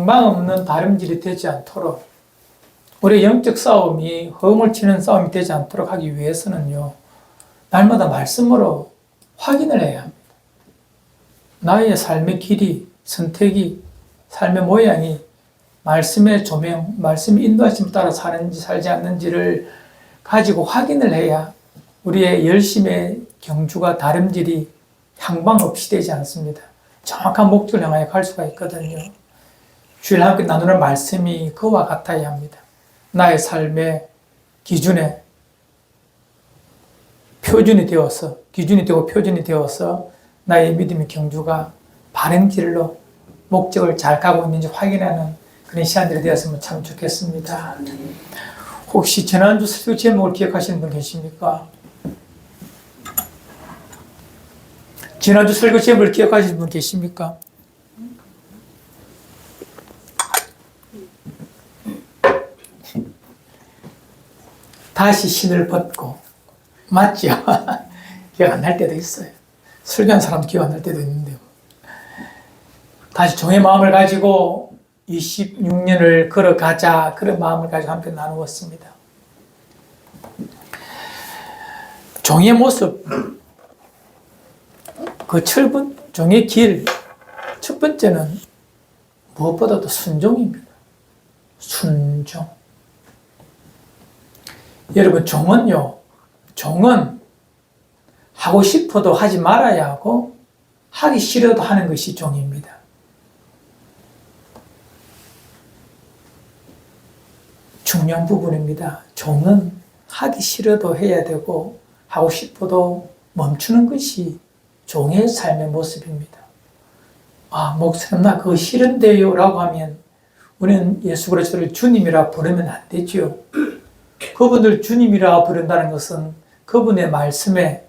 향방 없는 다름질이 되지 않도록, 우리의 영적 싸움이 허공을 치는 싸움이 되지 않도록 하기 위해서는요, 날마다 말씀으로 확인을 해야 합니다. 나의 삶의 길이, 선택이, 삶의 모양이 말씀의 조명, 말씀의 인도하심에 따라 사는지 살지 않는지를 가지고 확인을 해야 우리의 열심의 경주가 다름질이 향방 없이 되지 않습니다. 정확한 목적을 향하여 갈 수가 있거든요. 주일 함께 나누는 말씀이 그와 같아야 합니다. 나의 삶의 기준에 표준이 되어서, 기준이 되고 표준이 되어서 나의 믿음의 경주가 바른 길로 목적을 잘 가고 있는지 확인하는 그런 시간들이 되었으면 참 좋겠습니다. 혹시 지난주 설교 제목을 기억하시는 분 계십니까? 지난주 설교 제목을 기억하시는 분 계십니까? 다시 신을 벗고, 맞죠? 기억 안 날 때도 있어요. 설교한 사람도 기억 안 날 때도 있는데요. 다시 종의 마음을 가지고 26년을 걸어가자, 그런 마음을 가지고 함께 나누었습니다. 종의 모습, 그 철분, 종의 길, 첫 번째는 무엇보다도 순종입니다. 순종. 여러분, 종은요, 종은 하고 싶어도 하지 말아야 하고, 하기 싫어도 하는 것이 종입니다. 중요한 부분입니다. 종은 하기 싫어도 해야 되고, 하고 싶어도 멈추는 것이 종의 삶의 모습입니다. 아, 목사님, 나 그거 싫은데요 라고 하면 우리는 예수 그리스도를 주님이라 부르면 안 되죠. 그분을 주님이라 부른다는 것은 그분의 말씀에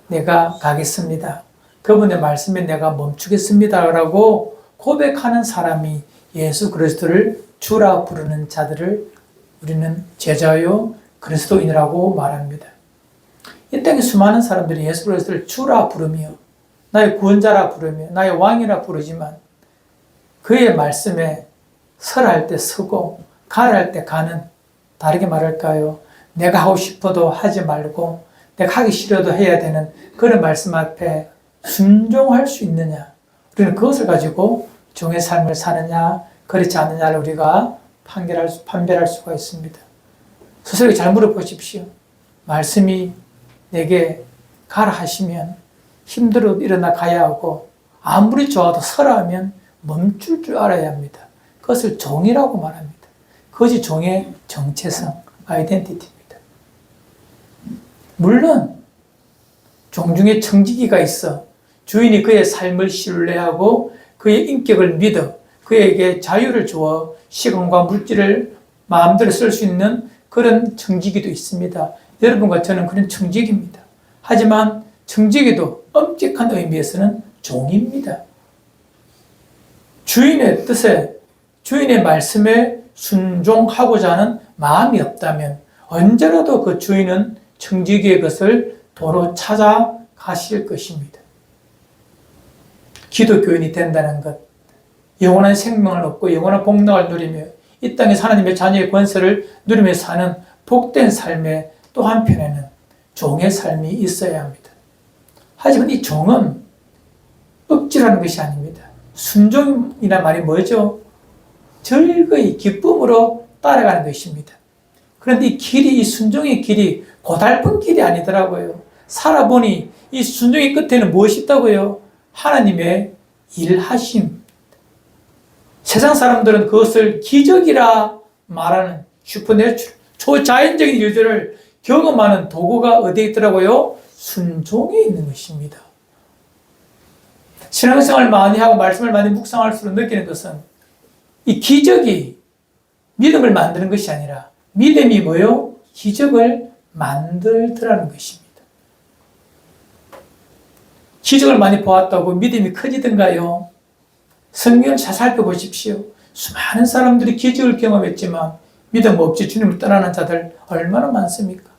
내가 가겠습니다, 그분의 말씀에 내가 멈추겠습니다 라고 고백하는 사람이 예수 그리스도를 주라 부르는 자들을 우리는 제자요 그리스도인이라고 말합니다. 이 땅에 수많은 사람들이 예수 그리스도를 주라 부르며 나의 구원자라 부르며 나의 왕이라 부르지만 그의 말씀에 설할 때 서고 가할 때 가는, 다르게 말할까요? 내가 하고 싶어도 하지 말고 내가 하기 싫어도 해야 되는 그런 말씀 앞에 순종할 수 있느냐, 우리는 그것을 가지고 종의 삶을 사느냐 그렇지 않느냐를 우리가 판별할 수가 있습니다. 스스로 잘 물어보십시오. 말씀이 내게 가라 하시면 힘들어 일어나 가야 하고, 아무리 좋아도 서라 하면 멈출 줄 알아야 합니다. 그것을 종이라고 말합니다. 그것이 종의 정체성, 아이덴티티입니다. 물론 종 중에 청지기가 있어 주인이 그의 삶을 신뢰하고 그의 인격을 믿어 그에게 자유를 주어 시간과 물질을 마음대로 쓸 수 있는 그런 청지기도 있습니다. 여러분과 저는 그런 청지기입니다. 하지만 청지기도 엄격한 의미에서는 종입니다. 주인의 뜻에, 주인의 말씀에 순종하고자 하는 마음이 없다면 언제라도 그 주인은 청지기의 것을 도로 찾아가실 것입니다. 기독교인이 된다는 것, 영원한 생명을 얻고 영원한 복락을 누리며 이 땅에서 하나님의 자녀의 권세를 누리며 사는 복된 삶의 또 한편에는 종의 삶이 있어야 합니다. 하지만 이 종은 억지라는 것이 아닙니다. 순종이란 말이 뭐죠? 즐거이 기쁨으로 따라가는 것입니다. 그런데 이 길이, 이 순종의 길이 고달픈 길이 아니더라고요. 살아보니 이 순종의 끝에는 무엇이 있다고요? 하나님의 일하심. 세상 사람들은 그것을 기적이라 말하는 슈퍼내추럴, 초자연적인 요소를 경험하는 도구가 어디에 있더라고요? 순종에 있는 것입니다. 신앙생활을 많이 하고 말씀을 많이 묵상할수록 느끼는 것은 이 기적이 믿음을 만드는 것이 아니라 믿음이 뭐요? 기적을 만들더라는 것입니다. 기적을 많이 보았다고 믿음이 커지던가요? 성경을 잘 살펴보십시오. 수많은 사람들이 기적을 경험했지만 믿음 없이 주님을 떠나는 자들 얼마나 많습니까?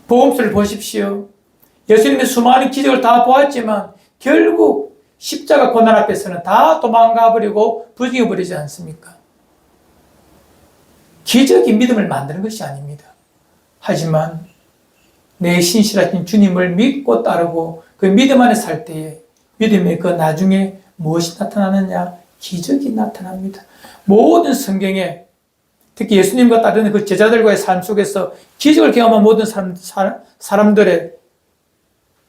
복음서를 보십시오. 예수님의 수많은 기적을 다 보았지만 결국 십자가 고난 앞에서는 다 도망가 버리고 부정해 버리지 않습니까? 기적이 믿음을 만드는 것이 아닙니다. 하지만 내 신실하신 주님을 믿고 따르고 그 믿음 안에 살 때에 믿음의 그 나중에 무엇이 나타나느냐? 기적이 나타납니다. 모든 성경에 특히 예수님과 따르는 그 제자들과의 삶 속에서 기적을 경험한 모든 사람들의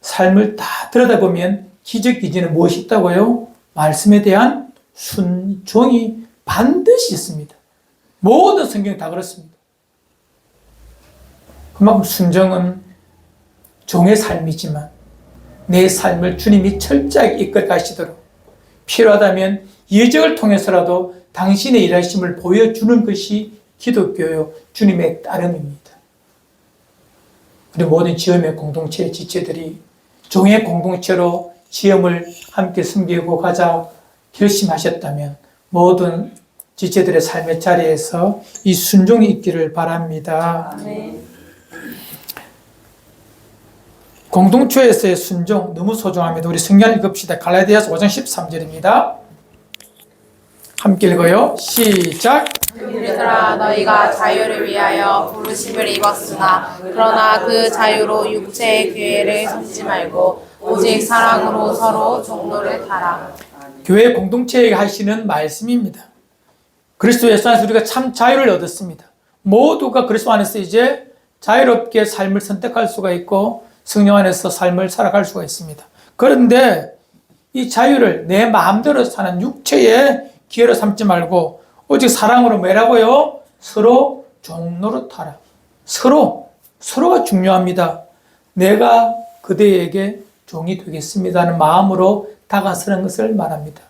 삶을 다 들여다보면 기적 기지는 무엇이 있다고요? 말씀에 대한 순종이 반드시 있습니다. 모든 성경이 다 그렇습니다. 그만큼 순종은 종의 삶이지만 내 삶을 주님이 철저하게 이끌어 가시도록 필요하다면 이적을 통해서라도 당신의 일하심을 보여주는 것이 기독교요 주님의 따름입니다. 우리 모든 지엄의 공동체의 지체들이 종의 공동체로 지엄을 함께 섬기고 가자 결심하셨다면 모든 지체들의 삶의 자리에서 이 순종이 있기를 바랍니다. 아멘. 공동체에서의 순종 너무 소중합니다. 우리 성경 읽읍시다. 갈라디아서 5장 13절입니다. 함께 읽어요. 시작. 그들아 너희가 자유를 위하여 부르심을 입었으나 그러나 그 자유로 육체의 기회를 삼지 말고 오직 사랑으로 서로 종로를 타라. 교회 공동체에게 하시는 말씀입니다. 그리스도 예수 안에서 우리가 참 자유를 얻었습니다. 모두가 그리스도 안에서 이제 자유롭게 삶을 선택할 수가 있고 성령 안에서 삶을 살아갈 수가 있습니다. 그런데 이 자유를 내 마음대로 사는 육체의 기회로 삼지 말고 오직 사랑으로 뭐라고요? 서로 종노릇하라. 서로가 중요합니다. 내가 그대에게 종이 되겠습니다는 마음으로 다가서는 것을 말합니다.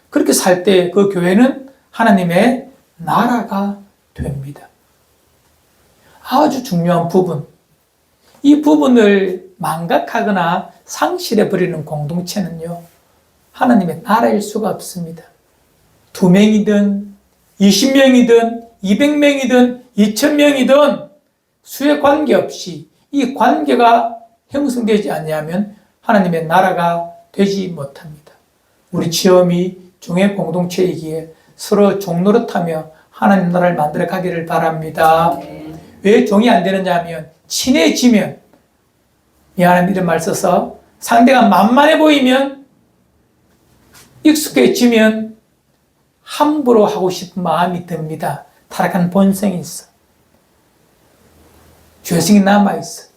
그렇게 살 때 그 교회는 하나님의 나라가 됩니다. 아주 중요한 부분. 이 부분을 망각하거나 상실해버리는 공동체는요, 하나님의 나라일 수가 없습니다. 2명이든 20명이든 200명이든 2000명이든 수에 관계없이 이 관계가 형성되지 않으면 하나님의 나라가 되지 못합니다. 우리 지엄이 종의 공동체이기에 서로 종노릇하며 하나님 나라를 만들어 가기를 바랍니다. 왜 종이 안 되느냐 하면 친해지면, 미안한 이런 말 써서 상대가 만만해 보이면, 익숙해지면 함부로 하고 싶은 마음이 듭니다. 타락한 본성이 있어. 죄성이 남아있어.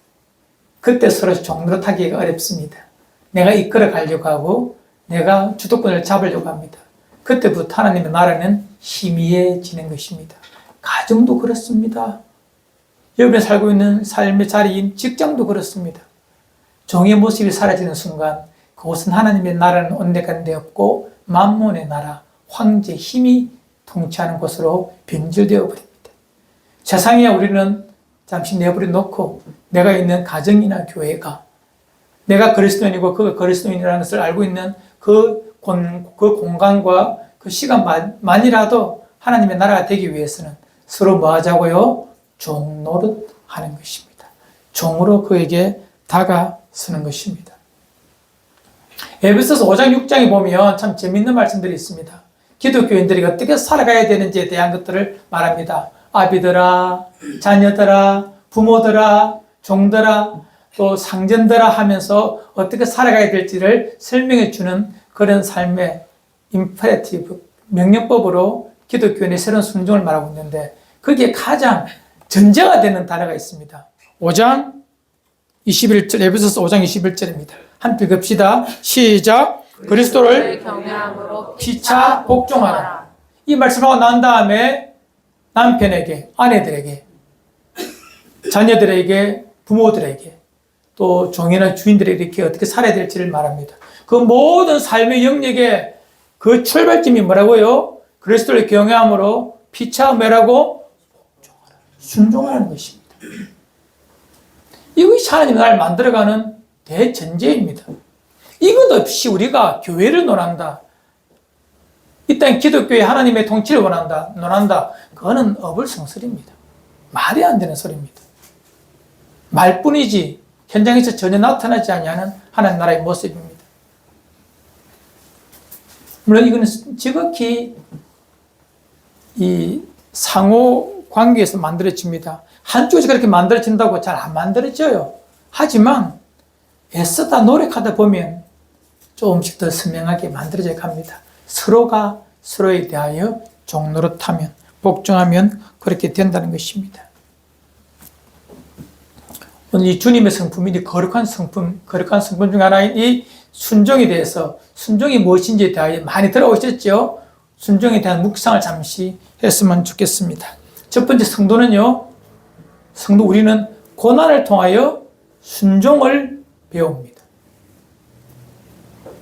그때 서로 종노릇하기가 어렵습니다. 내가 이끌어 가려고 하고 내가 주도권을 잡으려고 합니다. 그때부터 하나님의 나라는 희미해지는 것입니다. 가정도 그렇습니다. 여러분이 살고 있는 삶의 자리인 직장도 그렇습니다. 종의 모습이 사라지는 순간 그곳은 하나님의 나라는 온데간데 없고 만몬의 나라, 황제 힘이 통치하는 곳으로 변질되어 버립니다. 세상에 우리는 잠시 내버려 놓고 내가 있는 가정이나 교회가 내가 그리스도인이고 그가 그리스도인이라는 것을 알고 있는 그 공간과 그 시간만이라도 하나님의 나라가 되기 위해서는 서로 뭐 하자고요? 종노릇 하는 것입니다. 종으로 그에게 다가서는 것입니다. 에베소서 5장 6장에 보면 참 재밌는 말씀들이 있습니다. 기독교인들이 어떻게 살아가야 되는지에 대한 것들을 말합니다. 아비들아, 자녀들아, 부모들아, 종들아, 또 상전들아 하면서 어떻게 살아가야 될지를 설명해 주는 그런 삶의 임페레티브, 명령법으로 기독교인의 새로운 순종을 말하고 있는데 거기에 가장 전제가 되는 단어가 있습니다. 5장 21절, 에베소서 5장 21절입니다. 함께 읽읍시다. 시작. 그리스도를 경외함으로 피차 복종하라. 이 말씀하고 난 다음에 남편에게, 아내들에게, 자녀들에게, 부모들에게, 또 종이나 주인들에게 이렇게 어떻게 살아야 될지를 말합니다. 그 모든 삶의 영역에 그 출발점이 뭐라고요? 그리스도를 경외함으로 피차 뭐라고? 순종하는 것입니다. 이것이 하나님 나라를 만들어가는 대전제입니다. 이것 없이 우리가 교회를 논한다, 이 땅 기독교의 하나님의 통치를 논한다, 그거는 어불성설입니다. 말이 안 되는 소리입니다. 말뿐이지 현장에서 전혀 나타나지 않는 하나님 나라의 모습입니다. 물론 이거는 지극히 이 상호 관계에서 만들어집니다. 한쪽에서 그렇게 만들어진다고 잘 안 만들어져요. 하지만 애쓰다 노력하다 보면 조금씩 더 선명하게 만들어져 갑니다. 서로가 서로에 대하여 종노릇하면, 복종하면 그렇게 된다는 것입니다. 오늘 이 주님의 성품이 거룩한 성품 중 하나인 이 순종에 대해서, 순종이 무엇인지에 대하여 많이 들어오셨죠? 순종에 대한 묵상을 잠시 했으면 좋겠습니다. 첫 번째 성도는요, 우리는 고난을 통하여 순종을 배웁니다.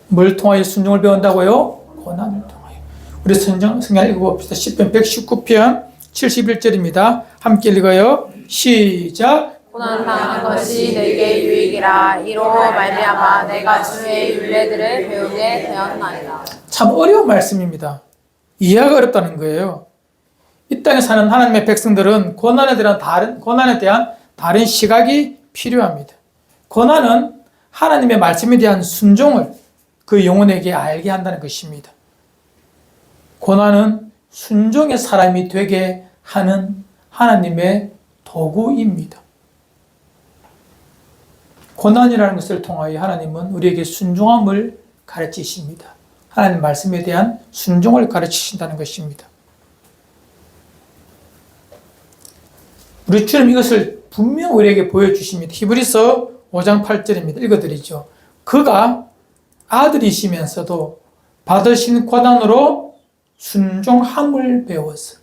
뭘 통하여 순종을 배운다고요? 고난을 통하여. 우리 성경 읽어봅시다. 시편 119편 71절입니다. 함께 읽어요. 시작. 고난 당하는 것이 내게 유익이라. 이로 말미암아 내가 주의 율례들을 배우게 되었나이다. 참 어려운 말씀입니다. 이해가 어렵다는 거예요. 이 땅에 사는 하나님의 백성들은 고난에 대한 다른 시각이 필요합니다. 고난은 하나님의 말씀에 대한 순종을 그 영혼에게 알게 한다는 것입니다. 고난은 순종의 사람이 되게 하는 하나님의 도구입니다. 고난이라는 것을 통하여 하나님은 우리에게 순종함을 가르치십니다. 하나님 말씀에 대한 순종을 가르치신다는 것입니다. 우리 주님 이것을 분명 우리에게 보여주십니다. 히브리서 5장 8절입니다. 읽어드리죠. 그가 아들이시면서도 받으신 고난으로 순종함을 배웠어.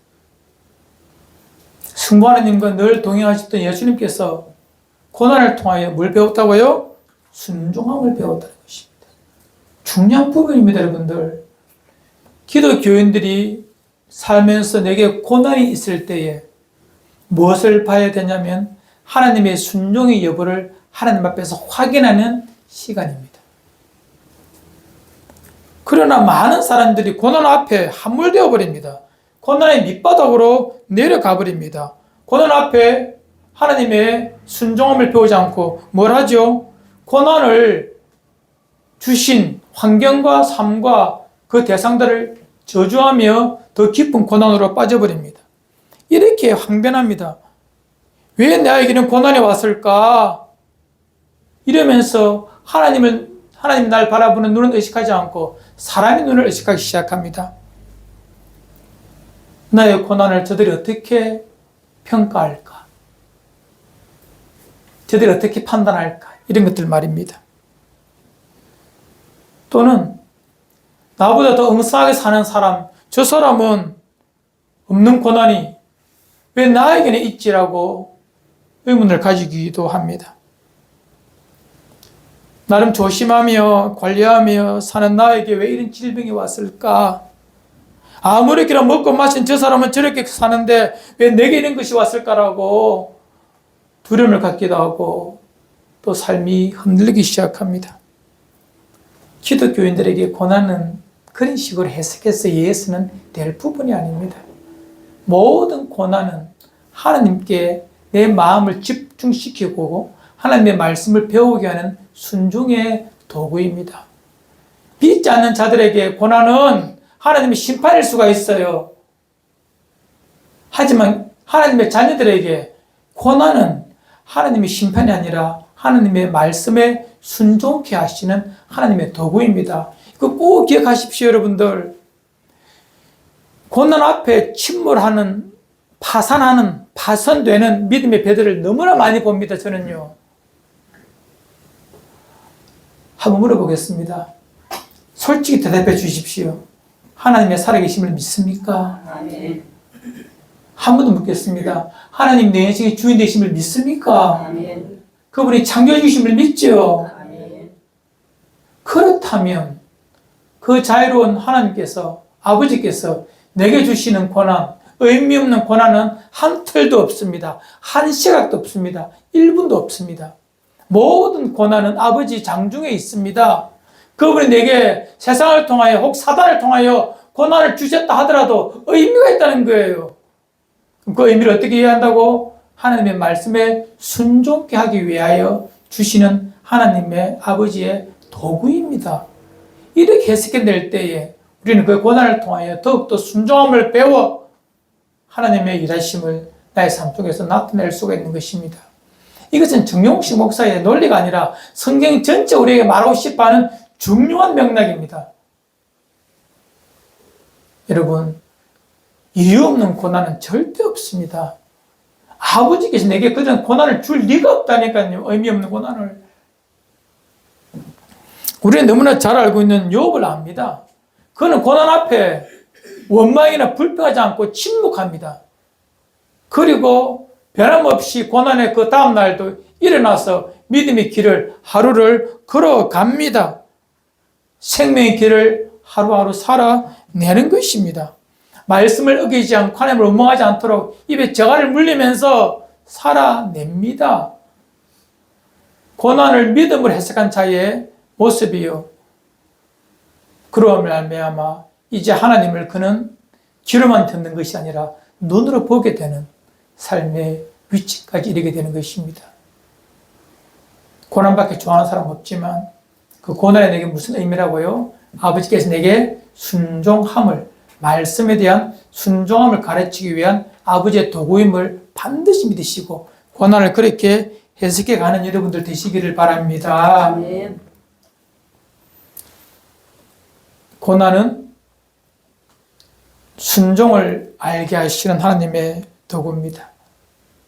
성부 하나님과 늘 동행하셨던 예수님께서 고난을 통하여 뭘 배웠다고요? 순종함을 배웠다는 것입니다. 중요한 부분입니다, 여러분들. 기독교인들이 살면서 내게 고난이 있을 때에 무엇을 봐야 되냐면 하나님의 순종의 여부를 하나님 앞에서 확인하는 시간입니다. 그러나 많은 사람들이 고난 앞에 함몰되어 버립니다. 고난의 밑바닥으로 내려가 버립니다. 고난 앞에 하나님의 순종함을 배우지 않고 뭘 하죠? 고난을 주신 환경과 삶과 그 대상들을 저주하며 더 깊은 고난으로 빠져버립니다. 이렇게 항변합니다. 왜 나에게는 고난이 왔을까? 이러면서 하나님 날 바라보는 눈은 의식하지 않고 사람의 눈을 의식하기 시작합니다. 나의 고난을 저들이 어떻게 평가할까? 저들이 어떻게 판단할까? 이런 것들 말입니다. 또는 나보다 더 엉성하게 사는 사람, 저 사람은 없는 고난이 왜 나에게는 있지라고 의문을 가지기도 합니다. 나름 조심하며 관리하며 사는 나에게 왜 이런 질병이 왔을까? 아무렇게나 먹고 마신 저 사람은 저렇게 사는데 왜 내게 이런 것이 왔을까라고 두려움을 갖기도 하고 또 삶이 흔들리기 시작합니다. 기독교인들에게 고난은 그런 식으로 해석해서 이해해서는 될 부분이 아닙니다. 모든 고난은 하나님께 내 마음을 집중시키고 하나님의 말씀을 배우게 하는 순종의 도구입니다. 믿지 않는 자들에게 고난은 하나님의 심판일 수가 있어요. 하지만 하나님의 자녀들에게 고난은 하나님의 심판이 아니라 하나님의 말씀에 순종케 하시는 하나님의 도구입니다. 이거 꼭 기억하십시오, 여러분들. 고난 앞에 침몰하는, 파산하는, 파손되는 믿음의 배들을 너무나 많이 봅니다, 저는요. 한번 물어보겠습니다. 솔직히 대답해 주십시오. 하나님의 살아계심을 믿습니까? 아멘. 한 번 더 묻겠습니다. 하나님 내 인생의 주인 되심을 믿습니까? 아멘. 그분이 창조해 주심을 믿죠? 아멘. 그렇다면 그 자유로운 하나님께서, 아버지께서 내게 주시는 고난, 의미 없는 고난은 한 털도 없습니다. 한 시각도 없습니다. 1분도 없습니다. 모든 고난은 아버지 장중에 있습니다. 그분이 내게 세상을 통하여 혹 사단을 통하여 고난을 주셨다 하더라도 의미가 있다는 거예요. 그 의미를 어떻게 이해한다고? 하나님의 말씀에 순종케 하기 위하여 주시는 하나님의 아버지의 도구입니다. 이렇게 해석해낼 때에 우리는 그 고난을 통하여 더욱더 순종함을 배워 하나님의 일하심을 나의 삶 속에서 나타낼 수가 있는 것입니다. 이것은 정용식 목사의 논리가 아니라 성경 전체 우리에게 말하고 싶어하는 중요한 맥락입니다. 여러분, 이유 없는 고난은 절대 없습니다. 아버지께서 내게 그런 고난을 줄 리가 없다니까요. 의미 없는 고난을. 우리는 너무나 잘 알고 있는 욥을 압니다. 그는 고난 앞에 원망이나 불평하지 않고 침묵합니다. 그리고 변함없이 고난의 그 다음 날도 일어나서 믿음의 길을 하루를 걸어갑니다. 생명의 길을 하루하루 살아내는 것입니다. 말씀을 어기지 않고 하나님을 원망하지 않도록 입에 저가를 물리면서 살아냅니다. 고난을 믿음으로 해석한 자의 모습이요. 그러함을 말미암아 이제 하나님을 그는 귀로만 듣는 것이 아니라 눈으로 보게 되는 삶의 위치까지 이르게 되는 것입니다. 고난받기 좋아하는 사람 없지만 그 고난이 내게 무슨 의미라고요? 아버지께서 내게 순종함을, 말씀에 대한 순종함을 가르치기 위한 아버지의 도구임을 반드시 믿으시고 고난을 그렇게 해석해 가는 여러분들 되시기를 바랍니다. 아멘. 고난은 순종을 알게 하시는 하나님의 도구입니다.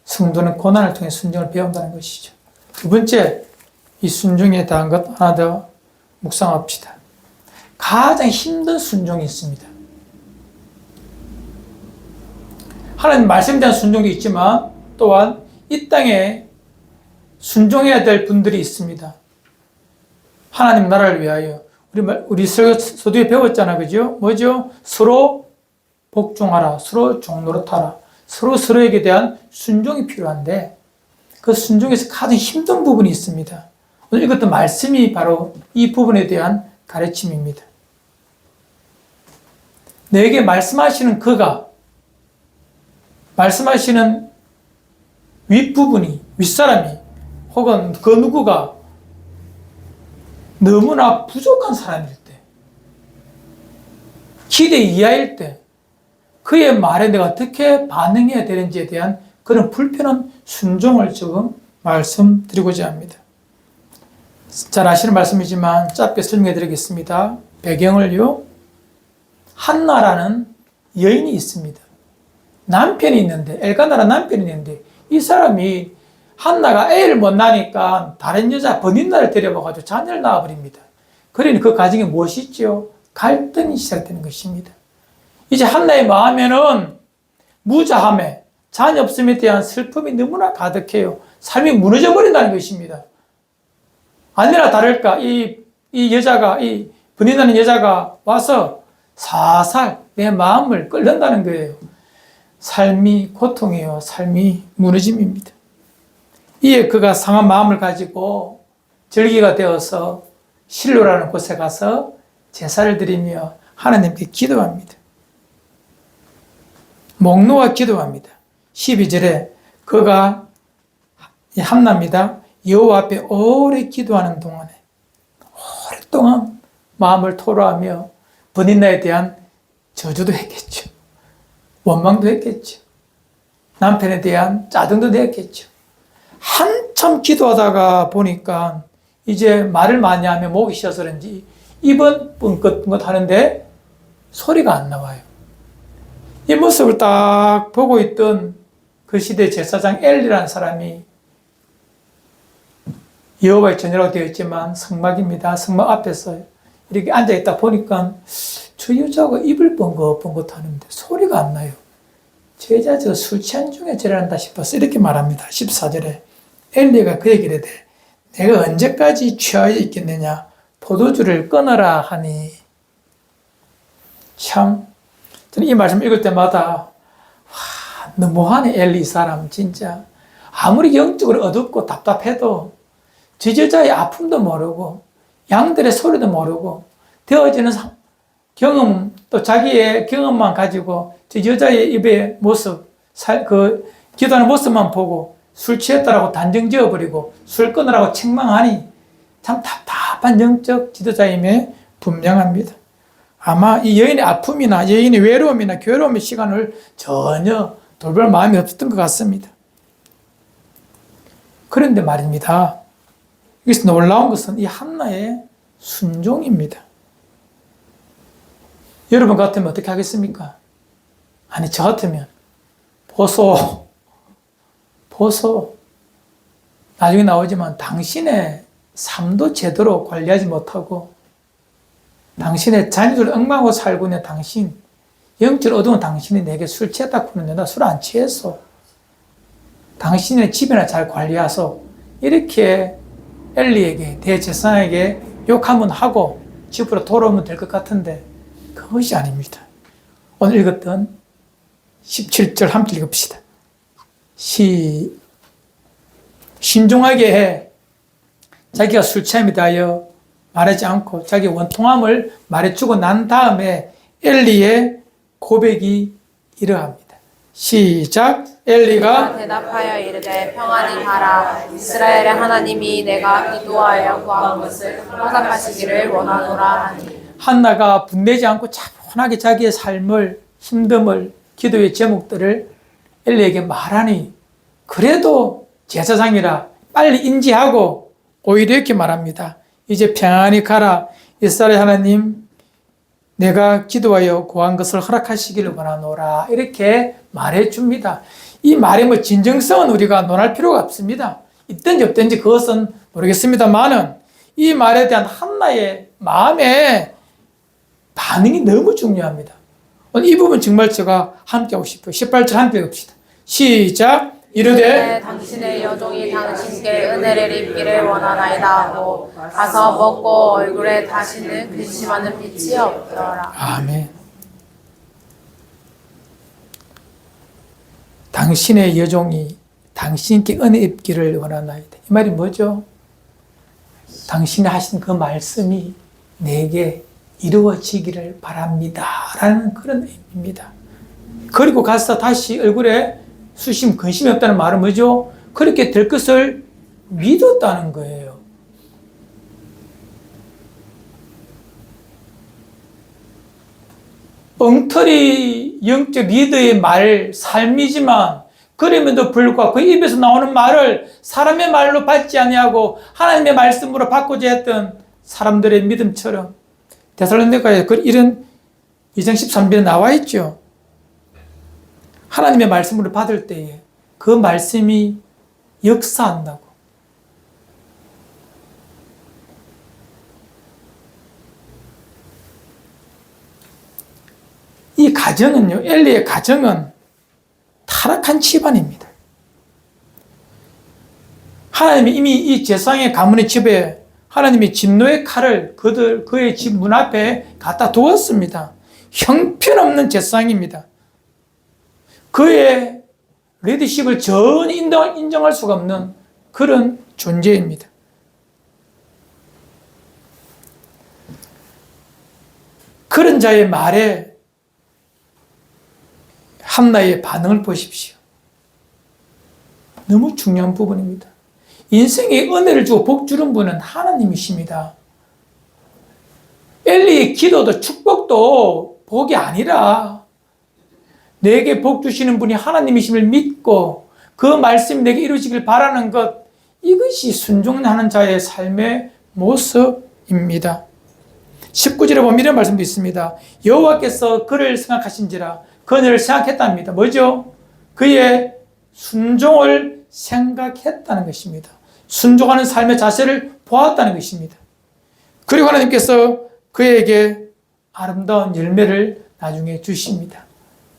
성도는 고난을 통해 순종을 배운다는 것이죠. 두 번째, 이 순종에 대한 것 하나 더 묵상합시다. 가장 힘든 순종이 있습니다. 하나님 말씀에 대한 순종도 있지만 또한 이 땅에 순종해야 될 분들이 있습니다. 하나님 나라를 위하여 우리 서두에 배웠잖아, 그죠? 뭐죠? 서로 복종하라, 서로 종노릇하라, 서로에게 대한 순종이 필요한데 그 순종에서 가장 힘든 부분이 있습니다. 오늘 이것도 말씀이 바로 이 부분에 대한 가르침입니다. 내게 말씀하시는 그가, 말씀하시는 윗부분이, 윗사람이, 혹은 그 누구가 너무나 부족한 사람일 때, 기대 이하일 때, 그의 말에 내가 어떻게 반응해야 되는지에 대한 그런 불편한 순종을 지금 말씀드리고자 합니다. 잘 아시는 말씀이지만 짧게 설명해 드리겠습니다. 배경을요, 한나라는 여인이 있습니다. 남편이 있는데, 엘가나라는 남편이 있는데, 이 사람이 한나가 애를 못 낳으니까 다른 여자 번인나를 데려와가지고 자녀를 낳아버립니다. 그러니 그 가정에 무엇이 있죠? 갈등이 시작되는 것입니다. 이제 한나의 마음에는 무자함에, 자녀 없음에 대한 슬픔이 너무나 가득해요. 삶이 무너져 버린다는 것입니다. 아니나 다를까 이 여자가, 이 번인나는 여자가 와서 살살 내 마음을 끌는다는 거예요. 삶이 고통이에요. 삶이 무너짐입니다. 이에 그가 상한 마음을 가지고 절기가 되어서 실로라는 곳에 가서 제사를 드리며 하나님께 기도합니다. 목 놓아 기도합니다. 12절에 그가 한나입니다. 여호와 앞에 오래 기도하는 동안에 오랫동안 마음을 토로하며 번인나에 대한 저주도 했겠죠. 원망도 했겠죠. 남편에 대한 짜증도 냈겠죠. 한참 기도하다가 보니까 이제 말을 많이 하면 목이 쉬어서 그런지 입은 뻥긋뻥긋 하는데 소리가 안 나와요. 이 모습을 딱 보고 있던 그 시대 제사장 엘리라는 사람이 여호와의 전이라고 되어 있지만 성막입니다. 성막 앞에서 이렇게 앉아있다 보니까 저 여자가 입을 뻥긋뻥긋 하는데 소리가 안 나요. 저 여자 술 취한 중에 저런다 싶어서 이렇게 말합니다. 14절에 엘리가 그에게 이르되 내가 언제까지 취하여 있겠느냐 포도주를 끊어라 하니. 참 저는 이 말씀 읽을 때마다 와, 너무하네. 엘리 사람 진짜 아무리 영적으로 어둡고 답답해도 저 여자의 아픔도 모르고 양들의 소리도 모르고 되어지는 경험, 또 자기의 경험만 가지고 저 여자의 입의 모습, 그 기도하는 모습만 보고 술 취했다라고 단정 지어버리고 술 끊으라고 책망하니 참 답답한 영적 지도자임에 분명합니다. 아마 이 여인의 아픔이나 여인의 외로움이나 괴로움의 시간을 전혀 돌볼 마음이 없었던 것 같습니다. 그런데 말입니다. 여기서 놀라운 것은 이 한나의 순종입니다. 여러분 같으면 어떻게 하겠습니까? 아니, 저 같으면 보소. 나중에 나오지만 당신의 삶도 제대로 관리하지 못하고 당신의 자녀들 엉망하고 살고 있는 당신, 영적 어두운 당신이 내게 술 취했다고 하는데 나 술 안 취했어. 당신의 집이나 잘 관리하소. 이렇게 엘리에게, 대제사장에게 욕 한번 하고 집으로 돌아오면 될 것 같은데 그것이 아닙니다. 오늘 읽었던 17절 함께 읽읍시다. 신중하게 해. 자기가 술 취함에 대하여 말하지 않고 자기 원통함을 말해주고 난 다음에 엘리의 고백이 이러합니다. 시작. 엘리가 대답하여 이르되 평안히 가라. 이스라엘의 하나님이 내가 기도하여 구한 것을 보답하시기를 원하노라 하니. 한나가 분내지 않고 차분하게 자기의 삶을, 힘듦을, 기도의 제목들을 엘리에게 말하니 그래도 제사장이라 빨리 인지하고 오히려 이렇게 말합니다. 이제 평안히 가라. 이스라엘 하나님 내가 기도하여 구한 것을 허락하시기를 원하노라. 이렇게 말해줍니다. 이 말의 뭐 진정성은 우리가 논할 필요가 없습니다. 있든지 없든지 그것은 모르겠습니다만은 이 말에 대한 한나의 마음의 반응이 너무 중요합니다. 오늘 이 부분 정말 제가 함께 하고 싶어요. 18절 함께 읽읍시다. 시작. 이르되 당신의 여종이 당신께 은혜를 입기를 원하나이다 하고 가서 먹고 얼굴에 다시는 근심하는 빛이 없더라. 아멘. 당신의 여종이 당신께 은혜 입기를 원하나이다. 이 말이 뭐죠? 당신이 하신 그 말씀이 내게 이루어지기를 바랍니다. 라는 그런 의미입니다. 그리고 가서 다시 얼굴에 수심, 근심이 없다는 말은 뭐죠? 그렇게 될 것을 믿었다는 거예요. 엉터리 영적 리더의 말, 삶이지만 그럼에도 불구하고 그 입에서 나오는 말을 사람의 말로 받지 아니하고 하나님의 말씀으로 바꾸자 했던 사람들의 믿음처럼 데살로니가에 이런 2장 13절에 나와 있죠. 하나님의 말씀을 받을 때에 그 말씀이 역사한다고. 이 가정은요, 엘리의 가정은 타락한 집안입니다. 하나님이 이미 이 제사장의 가문의 집에 하나님이 진노의 칼을 그의 집 문 앞에 갖다 두었습니다. 형편없는 제사장입니다. 그의 리더십을 전혀 인정할 수가 없는 그런 존재입니다. 그런 자의 말에 한나의 반응을 보십시오. 너무 중요한 부분입니다. 인생에 은혜를 주고 복 주는 분은 하나님이십니다. 엘리의 기도도 축복도 복이 아니라 내게 복 주시는 분이 하나님이심을 믿고 그 말씀이 내게 이루어지길 바라는 것, 이것이 순종하는 자의 삶의 모습입니다. 19절에 보면 이런 말씀도 있습니다. 여호와께서 그를 생각하신지라. 그녀를 생각했답니다. 뭐죠? 그의 순종을 생각했다는 것입니다. 순종하는 삶의 자세를 보았다는 것입니다. 그리고 하나님께서 그에게 아름다운 열매를 나중에 주십니다.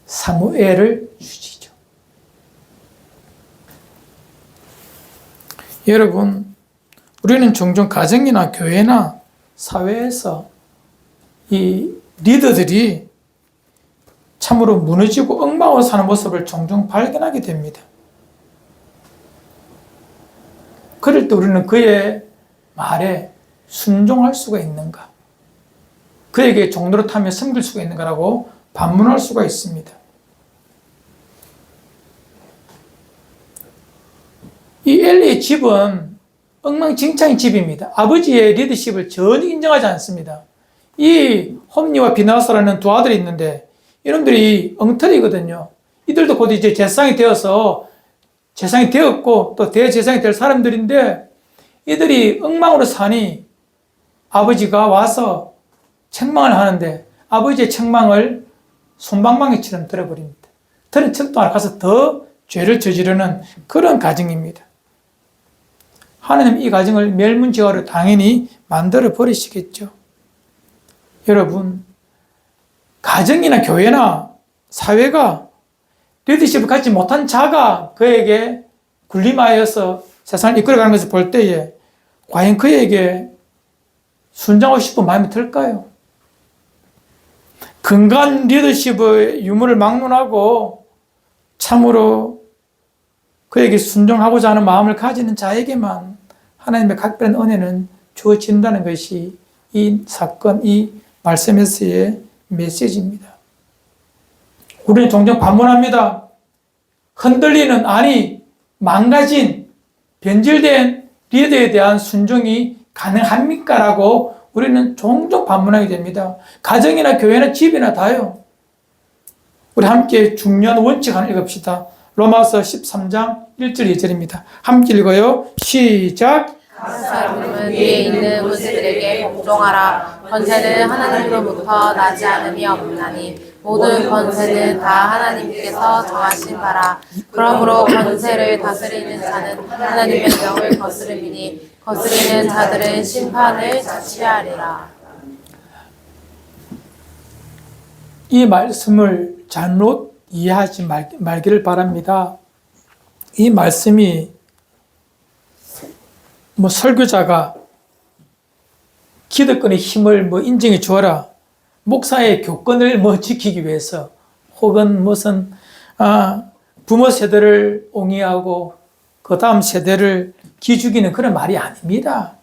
사무엘을 주시죠. 여러분, 우리는 종종 가정이나 교회나 사회에서 이 리더들이 참으로 무너지고 엉망으로 사는 모습을 종종 발견하게 됩니다. 그럴 때 우리는 그의 말에 순종할 수가 있는가? 그에게 종노릇하며 섬길 수가 있는가라고 반문할 수가 있습니다. 이 엘리의 집은 엉망진창의 집입니다. 아버지의 리더십을 전혀 인정하지 않습니다. 이 홈니와 비나사라는 두 아들이 있는데 이놈들이 엉터리거든요. 이들도 곧 이제 재상이 되었고 또 대재상이 될 사람들인데 이들이 엉망으로 사니 아버지가 와서 책망을 하는데 아버지의 책망을 솜방망이처럼 들어버립니다. 들은 척도 안 하고 가서 더 죄를 저지르는 그런 가정입니다. 하나님 이 가정을 멸문지화로 당연히 만들어 버리시겠죠. 여러분, 가정이나 교회나 사회가 리더십을 갖지 못한 자가 그에게 군림하여서 세상을 이끌어가는 것을 볼 때에 과연 그에게 순종하고 싶은 마음이 들까요? 근간 리더십의 유무를 막론하고 참으로 그에게 순종하고자 하는 마음을 가지는 자에게만 하나님의 각별한 은혜는 주어진다는 것이 이 사건, 이 말씀에서의 메시지입니다. 우리는 종종 반문합니다. 흔들리는, 아니 망가진, 변질된 리더에 대한 순종이 가능합니까? 라고 우리는 종종 반문하게 됩니다. 가정이나 교회나 집이나 다요. 우리 함께 중요한 원칙 하나 읽읍시다. 로마서 13장 1절 2절입니다. 함께 읽어요. 시작. 각 사람은 위에 있는 권세들에게 복종하라. 권세는 하나님으로부터 나지 않음이 없나니 모든 권세는 다 하나님께서 정하신 바라. 그러므로 권세를 다스리는 자는 하나님의 명을 거스름이니 거스리는 자들은 심판을 자취하리라. 이 말씀을 잘못 이해하지 말기를 바랍니다. 이 말씀이 설교자가 기득권의 힘을 인정해 주어라, 목사의 교권을 지키기 위해서, 혹은 무슨 부모 세대를 옹이하고 그 다음 세대를 기죽이는 그런 말이 아닙니다.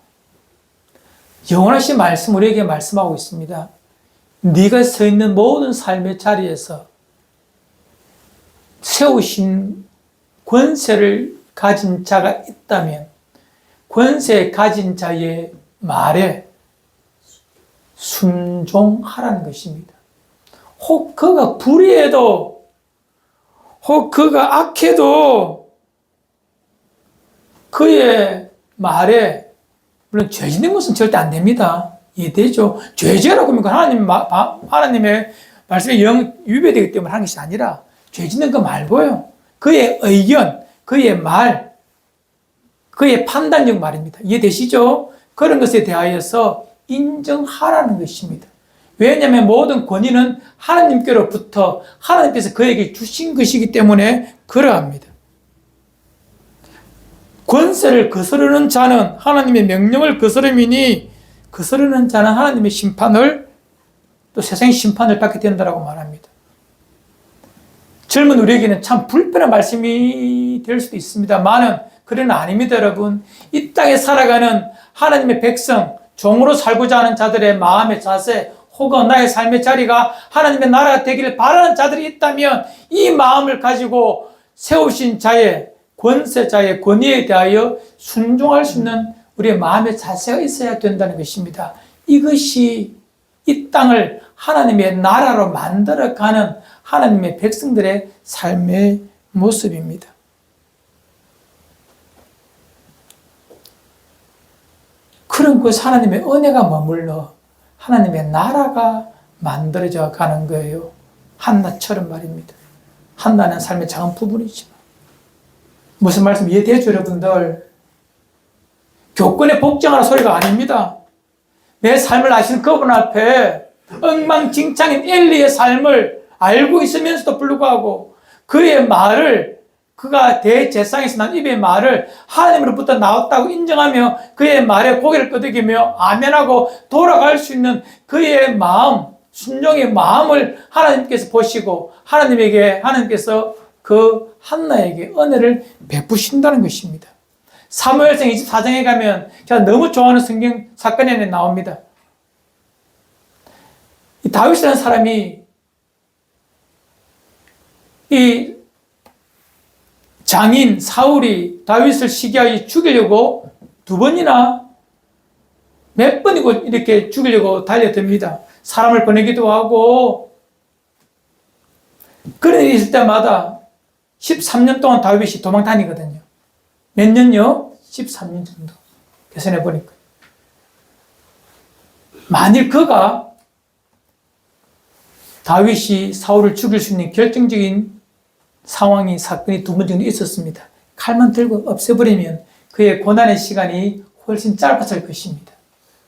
영원하신 말씀 우리에게 말씀하고 있습니다. 네가 서 있는 모든 삶의 자리에서 세우신 권세를 가진 자가 있다면 권세 가진 자의 말에 순종하라는 것입니다. 혹 그가 불의해도, 혹 그가 악해도 그의 말에, 물론 죄 짓는 것은 절대 안 됩니다. 이해되죠? 죄지으라고 하면 하나님의 말씀에 위배되기 때문에 하는 것이 아니라 죄 짓는 거 말고요. 그의 의견, 그의 말, 그의 판단력 말입니다. 이해되시죠? 그런 것에 대하여서 인정하라는 것입니다. 왜냐하면 모든 권위는 하나님께로부터 하나님께서 그에게 주신 것이기 때문에 그러합니다. 권세를 거스르는 자는 하나님의 명령을 거스름이니 거스르는 자는 하나님의 심판을, 또 세상의 심판을 받게 된다고 말합니다. 젊은 우리에게는 참 불편한 말씀이 될 수도 있습니다만은 그러나 아닙니다. 여러분, 이 땅에 살아가는 하나님의 백성, 종으로 살고자 하는 자들의 마음의 자세, 혹은 나의 삶의 자리가 하나님의 나라가 되기를 바라는 자들이 있다면 이 마음을 가지고 세우신 자의 권세자의 권위에 대하여 순종할 수 있는 우리의 마음의 자세가 있어야 된다는 것입니다. 이것이 이 땅을 하나님의 나라로 만들어가는 하나님의 백성들의 삶의 모습입니다. 그런 곳 하나님의 은혜가 머물러 하나님의 나라가 만들어져 가는 거예요. 한나처럼 말입니다. 한나는 삶의 작은 부분이지만. 무슨 말씀 이해되죠, 여러분들? 교권에 복종하는 소리가 아닙니다. 내 삶을 아시는 그분 앞에 엉망진창인 엘리의 삶을 알고 있으면서도 불구하고 그의 말을, 그가 대제사장에서 난 입의 말을 하나님으로부터 나왔다고 인정하며 그의 말에 고개를 끄덕이며 아멘하고 돌아갈 수 있는 그의 마음, 순종의 마음을 하나님께서 보시고 하나님께서 그 한나에게 은혜를 베푸신다는 것입니다. 사무엘상 24장에 가면 제가 너무 좋아하는 성경 사건에 나옵니다. 이 다윗이라는 사람이 이 장인 사울이 다윗을 시기하여 죽이려고 몇 번이고 이렇게 죽이려고 달려듭니다. 사람을 보내기도 하고, 그런 일이 있을 때마다 13년 동안 다윗이 도망 다니거든요. 몇 년요? 13년 정도. 계산해 보니까. 만일 그가 다윗이 사울을 죽일 수 있는 결정적인 상황이, 사건이 두 번 정도 있었습니다. 칼만 들고 없애버리면 그의 고난의 시간이 훨씬 짧아질 것입니다.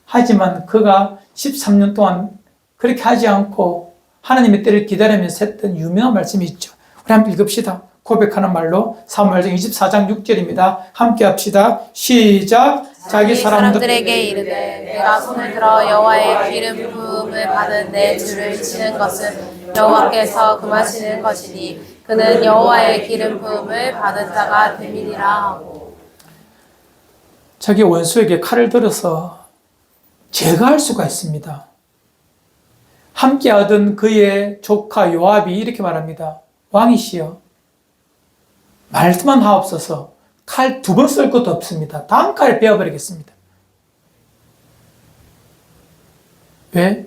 하지만 그가 13년 동안 그렇게 하지 않고 하나님의 때를 기다리면서 했던 유명한 말씀이 있죠. 우리 함께 읽읍시다. 고백하는 말로 사무엘상 24장 6절입니다. 함께 합시다. 시작. 자기 사람들에게 이르되 내가 손을 들어 여호와의 기름 부음을 받은 내 주를 치는 것은 여호와께서 금하시는 것이니 그는 여호와의 기름 부음을 받은 자가 됨이니라 하고. 자기 원수에게 칼을 들어서 제거할 수가 있습니다. 함께하던 그의 조카 요압이 이렇게 말합니다. 왕이시여, 말씀만 하옵소서. 칼 두 번 쓸 것도 없습니다. 다음 칼을 베어버리겠습니다. 왜?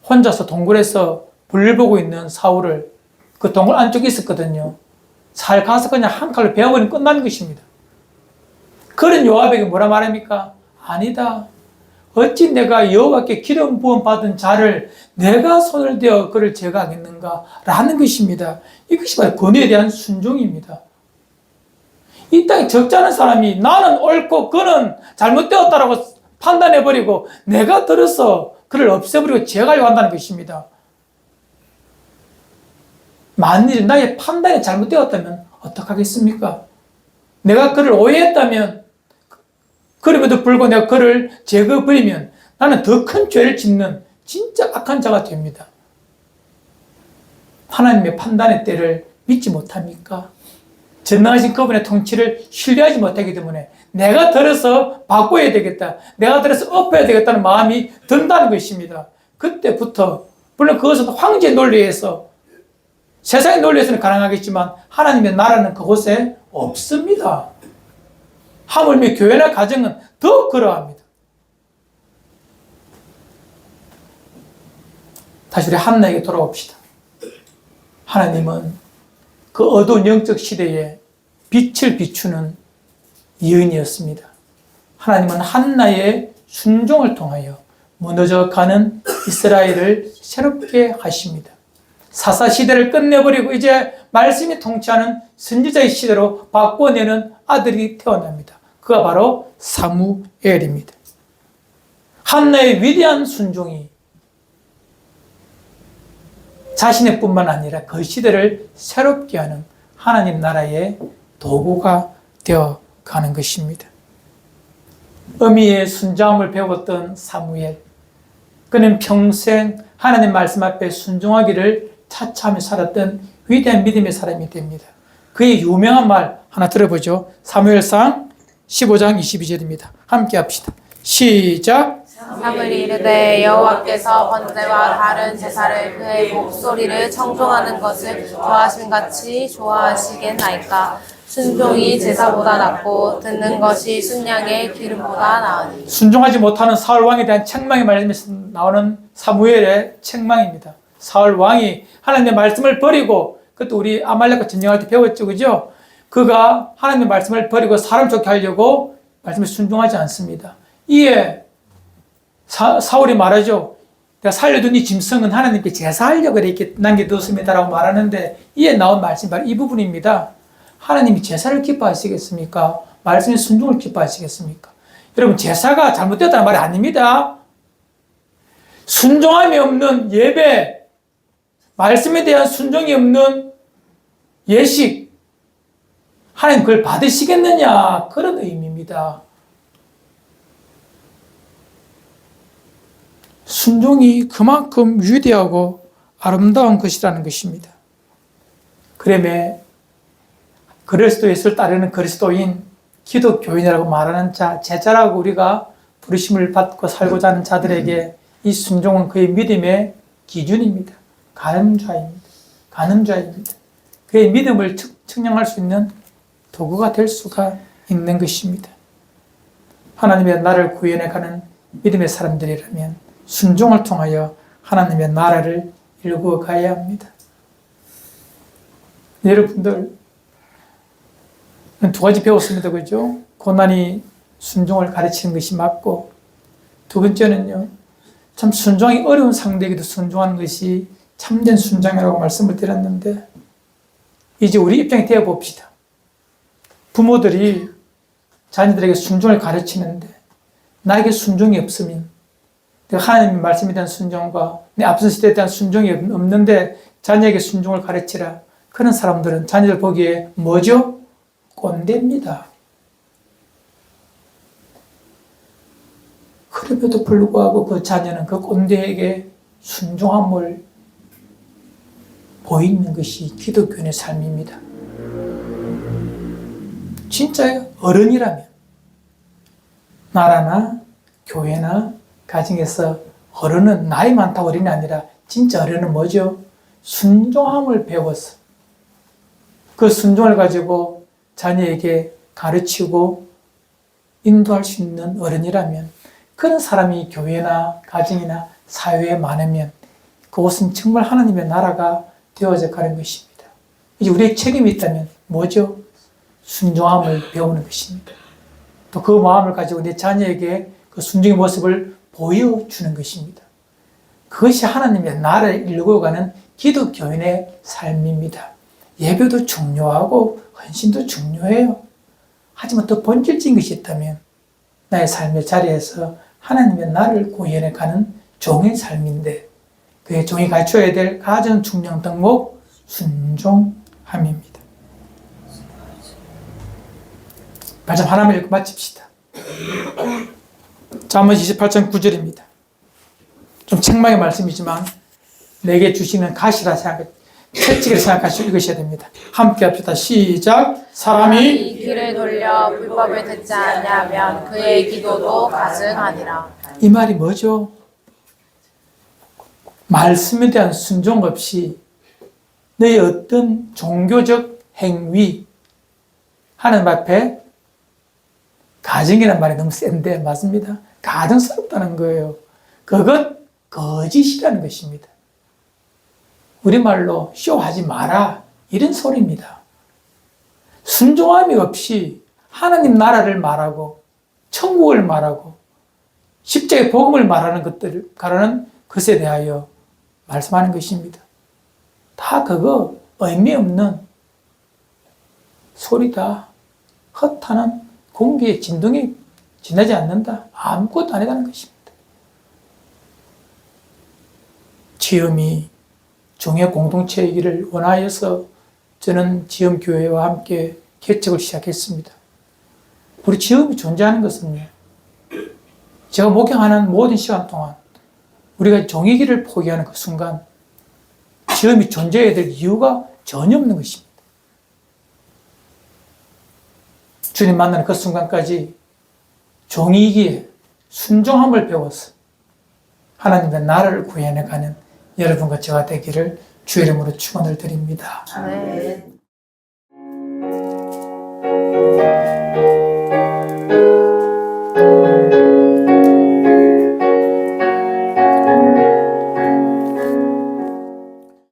혼자서 동굴에서 볼일 보고 있는 사울을 그 동굴 안쪽에 있었거든요. 잘 가서 그냥 한 칼로 베어버리면 끝나는 것입니다. 그런 요압에게 뭐라 말합니까? 아니다. 어찌 내가 여호와께 기름 부음 받은 자를 내가 손을 대어 그를 제거하겠는가? 라는 것입니다. 이것이 바로 권위에 대한 순종입니다. 이 땅에 적지 않은 사람이 나는 옳고 그는 잘못되었다라고 판단해버리고 내가 들어서 그를 없애버리고 제거하려고 한다는 것입니다. 만일 나의 판단이 잘못되었다면 어떡하겠습니까? 내가 그를 오해했다면, 그럼에도 불구하고 내가 그를 제거해버리면 나는 더 큰 죄를 짓는 진짜 악한 자가 됩니다. 하나님의 판단의 때를 믿지 못합니까? 전능하신 그분의 통치를 신뢰하지 못하기 때문에 내가 들어서 바꿔야 되겠다, 내가 들어서 엎어야 되겠다는 마음이 든다는 것입니다. 그때부터, 물론 그것은 황제의 논리에서, 세상의 논리에서는 가능하겠지만 하나님의 나라는 그곳에 없습니다. 하물며 교회나 가정은 더 그러합니다. 다시 우리 한나에게 돌아옵시다. 하나님은 그 어두운 영적 시대에 빛을 비추는 여인이었습니다. 하나님은 한나의 순종을 통하여 무너져가는 이스라엘을 새롭게 하십니다. 사사 시대를 끝내버리고 이제 말씀이 통치하는 선지자의 시대로 바꿔내는 아들이 태어납니다. 그가 바로 사무엘입니다. 한나의 위대한 순종이 자신의 뿐만 아니라 그 시대를 새롭게 하는 하나님 나라의 도구가 되어 가는 것입니다. 어미의 순종함을 배웠던 사무엘, 그는 평생 하나님 말씀 앞에 순종하기를 차차하며 살았던 위대한 믿음의 사람이 됩니다. 그의 유명한 말 하나 들어보죠. 사무엘상 15장 22절입니다. 함께 합시다. 시작. 사무엘이 이르되 여호와께서 번제와 다른 제사를 그의 목소리를 청종하는 것을 좋아하심같이 좋아하시겠나이까. 순종이 제사보다 낫고 듣는 것이 순양의 기름보다 나으니. 순종하지 못하는 사울 왕에 대한 책망의 말씀에서 나오는 사무엘의 책망입니다. 사울 왕이 하나님의 말씀을 버리고, 그것도 우리 아말렉과 전쟁할 때 배웠죠, 그죠? 그가 하나님의 말씀을 버리고 사람 좋게 하려고 말씀에 순종하지 않습니다. 이에 사울이 말하죠. 내가 살려둔 이 짐승은 하나님께 제사하려고 이렇게 남겨두었습니다라고 말하는데, 이에 나온 말씀이 바로 이 부분입니다. 하나님이 제사를 기뻐하시겠습니까? 말씀의 순종을 기뻐하시겠습니까? 여러분, 제사가 잘못되었다는 말이 아닙니다. 순종함이 없는 예배, 말씀에 대한 순종이 없는 예식, 하나님 그걸 받으시겠느냐, 그런 의미입니다. 순종이 그만큼 위대하고 아름다운 것이라는 것입니다. 그러면 그리스도 예수를 따르는 그리스도인, 기독교인이라고 말하는 자, 제자라고 우리가 부르심을 받고 살고자 하는 자들에게 이 순종은 그의 믿음의 기준입니다. 가늠좌입니다. 가늠좌입니다. 그의 믿음을 측량할 수 있는 도구가 될 수가 있는 것입니다. 하나님의 나를 구원해 가는 믿음의 사람들이라면 순종을 통하여 하나님의 나라를 일구어 가야 합니다. 여러분들 두 가지 배웠습니다. 그죠? 고난이 순종을 가르치는 것이 맞고, 두 번째는요, 참 순종이 어려운 상대에게도 순종하는 것이 참된 순종이라고 말씀을 드렸는데, 이제 우리 입장에 되어 봅시다. 부모들이 자녀들에게 순종을 가르치는데 나에게 순종이 없으면, 내가 하나님의 말씀에 대한 순종과 내 앞선 시대에 대한 순종이 없는데 자녀에게 순종을 가르치라. 그런 사람들은 자녀들 보기에 뭐죠? 꼰대입니다. 그럼에도 불구하고 그 자녀는 그 꼰대에게 순종함을 보이는 것이 기독교인의 삶입니다. 진짜 어른이라면 나라나 교회나 가정에서 어른은 나이 많다고 어른이 아니라 진짜 어른은 뭐죠? 순종함을 배워서 그 순종을 가지고 자녀에게 가르치고 인도할 수 있는 어른이라면, 그런 사람이 교회나 가정이나 사회에 많으면 그곳은 정말 하나님의 나라가 되어져 가는 것입니다. 이제 우리의 책임이 있다면 뭐죠? 순종함을 배우는 것입니다. 또 그 마음을 가지고 내 자녀에게 그 순종의 모습을 보여주는 것입니다. 그것이 하나님의 나라를 일구어가는 기독교인의 삶입니다. 예배도 중요하고 헌신도 중요해요. 하지만 더 본질적인 것이 있다면 나의 삶의 자리에서 하나님의 나라를 구현해 가는 종의 삶인데, 그의 종이 갖춰야 될 가장 중요한 덕목, 순종함입니다. 말씀 하나만 읽고 마칩시다. 잠언 28장 9절입니다. 좀 책망의 말씀이지만 내게 주시는 가시라 채찍을 생각하시고 읽으셔야 됩니다. 함께 합시다. 시작. 사람이 귀를 돌려 불법을 듣지 않냐면 그의 기도도 가증하니라. 이 말이 뭐죠? 말씀에 대한 순종 없이 너의 어떤 종교적 행위, 하나님 앞에, 가정이라는 말이 너무 센데 맞습니다. 가증스럽다는 거예요. 그건 거짓이라는 것입니다. 우리말로 쇼하지 마라, 이런 소리입니다. 순종함이 없이 하나님 나라를 말하고 천국을 말하고 십자가의 복음을 말하는 것들을 가르는 것에 대하여 말씀하는 것입니다. 다 그거 의미 없는 소리다. 헛하는 공기의 진동이 지나지 않는다. 아무것도 아니라는 것입니다. 지음이 종의 공동체이기를 원하여서 저는 지음교회와 함께 개척을 시작했습니다. 우리 지음이 존재하는 것은요, 제가 목양하는 모든 시간 동안 우리가 종이기를 포기하는 그 순간 지음이 존재해야 될 이유가 전혀 없는 것입니다. 주님 만나는 그 순간까지 종이기에 순종함을 배워서 하나님의 나라를 구현해가는 여러분과 제가 되기를 주의 이름으로 축원을 드립니다. 아멘.